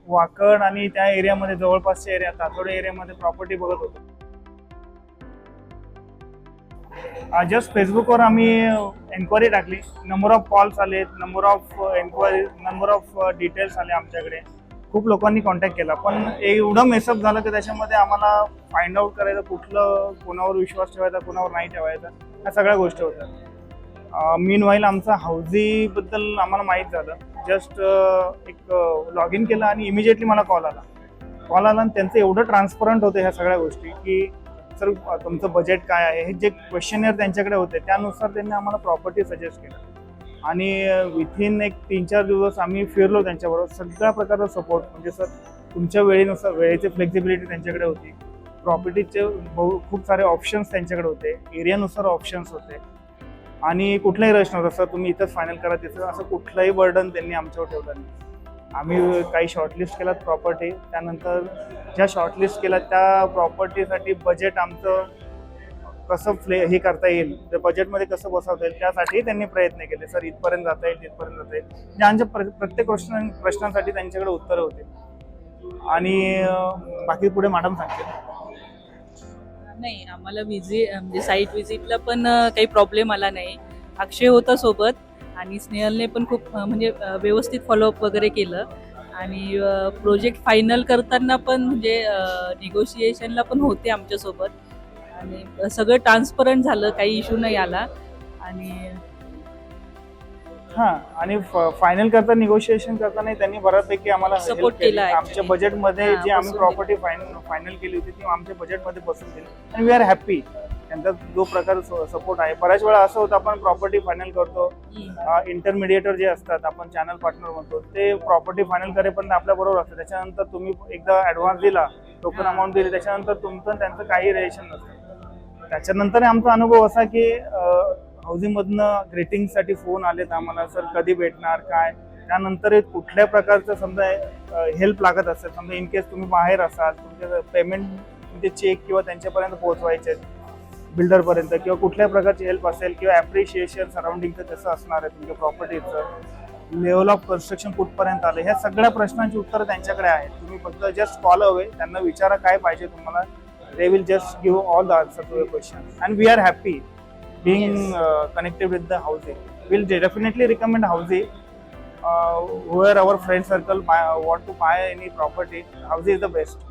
वाकड आणि त्या एरियामध्ये जवळपासच्या एरिया तातोडे एरियामध्ये प्रॉपर्टी बघत होतो. जस्ट फेसबुकवर आम्ही एन्क्वायरी टाकली. नंबर ऑफ कॉल्स आले, number of enquiry, number of details आले आमच्याकडे. खूप लोकांनी कॉन्टॅक्ट केला, पण एवढं मेसअप झालं की त्याच्यामध्ये आम्हाला फाइंड आउट करायचं कुठलं कोणावर विश्वास ठेवायचा, कोणावर नाही ठेवायचा, ह्या सगळ्या गोष्टी होत्या. मीन व्हाईल आमचा हाऊजीबद्दल आम्हाला माहीत झालं. जस्ट एक लॉग इन केलं आणि इमिजिएटली मला कॉल आला आणि त्यांचं एवढं ट्रान्सपरंट होतं ह्या सगळ्या गोष्टी की सर तुमचं बजेट काय आहे, हे जे क्वेश्चनर त्यांच्याकडे होते त्यानुसार त्यांनी आम्हाला प्रॉपर्टी सजेस्ट केलं आणि विथिन एक 3-4 दिवस आम्ही फिरलो त्यांच्याबरोबर. सगळ्या प्रकारचा सपोर्ट, म्हणजे सर तुमच्या वेळेनुसार वेळेची फ्लेक्झिबिलिटी त्यांच्याकडे होती. प्रॉपर्टीचे खूप सारे ऑप्शन्स त्यांच्याकडे होते, एरियानुसार ऑप्शन्स होते आणि कुठलाही रश नव्हता. सर तुम्ही इथंच फायनल करा तिथं, असं कुठलंही बर्डन त्यांनी आमच्यावर ठेवलं नाही. आम्ही काही शॉर्टलिस्ट केलात प्रॉपर्टी, त्यानंतर ज्या शॉर्टलिस्ट केल्या त्या प्रॉपर्टीसाठी बजेट आमचं कसं हे करता येईल, त्या बजेटमध्ये कसं बसवता येईल त्यासाठी त्यांनी प्रयत्न केले. सर इथपर्यंत जाता येईल, तिथपर्यंत जाता येईल, म्हणजे आमच्या प्रत्येक प्रश्नांसाठी त्यांच्याकडे उत्तरं होते. आणि बाकी पुढे मॅडम सांगते. नाही, आम्हाला म्हणजे साईट व्हिजिटला पण काही प्रॉब्लेम आला नाही. अक्षय होता सोबत आणि स्नेहलने पण खूप म्हणजे व्यवस्थित फॉलोअप वगैरे केलं आणि प्रोजेक्ट फायनल करताना पण म्हणजे निगोशिएशनला पण होते आमच्यासोबत आणि सगळं ट्रान्सपरंट झालं, काही इश्यू नाही आला. आणि आणि फायनल करता निगोशिएशन करताना त्यांनी बऱ्यापैकी आम्हाला Support केला आहे आमच्या actually. बजेटमध्ये जी आम्ही बसून प्रॉपर्टी फायनल केली होती ती आमच्या बजेटमध्ये बसून दिली आणि वी आर हॅपी. त्यांचा जो प्रकार सपोर्ट आहे. बऱ्याच वेळा असं होतं आपण प्रॉपर्टी फायनल करतो, इंटरमिडिएटर जे असतात आपण चॅनल पार्टनर म्हणतो, ते प्रॉपर्टी फायनल करेपर्यंत आपल्या बरोबर असतं. त्याच्यानंतर तुम्ही एकदा ऍडव्हान्स दिला, टोकन अमाऊंट दिली, त्याच्यानंतर तुमचं त्यांचं काही रिलेशन नसतं. त्याच्यानंतर आमचा अनुभव असा की हाऊसिंगमधनं ग्रीटिंगसाठी फोन आलेत आम्हाला, सर कधी भेटणार काय. त्यानंतर कुठल्या प्रकारचं समजा हेल्प लागत असेल, समजा इन केस तुम्ही बाहेर असाल, तुमचे पेमेंट म्हणजे चेक किंवा त्यांच्यापर्यंत पोहोचवायचे बिल्डरपर्यंत, किंवा कुठल्या प्रकारची हेल्प असेल किंवा ॲप्रिशिएशन सराउंडिंगचं कसं असणार आहे, तुमच्या प्रॉपर्टीचं लेवल ऑफ कन्स्ट्रक्शन कुठपर्यंत आलं, ह्या सगळ्या प्रश्नांची उत्तरं त्यांच्याकडे आहेत. तुम्ही फक्त जस्ट कॉल अवे, त्यांना विचारा काय पाहिजे तुम्हाला. They will just give all the answer to your question and we are happy being connected with the housing. We'll definitely recommend housing. Whoever our friend circle want to buy any property, housing is the best.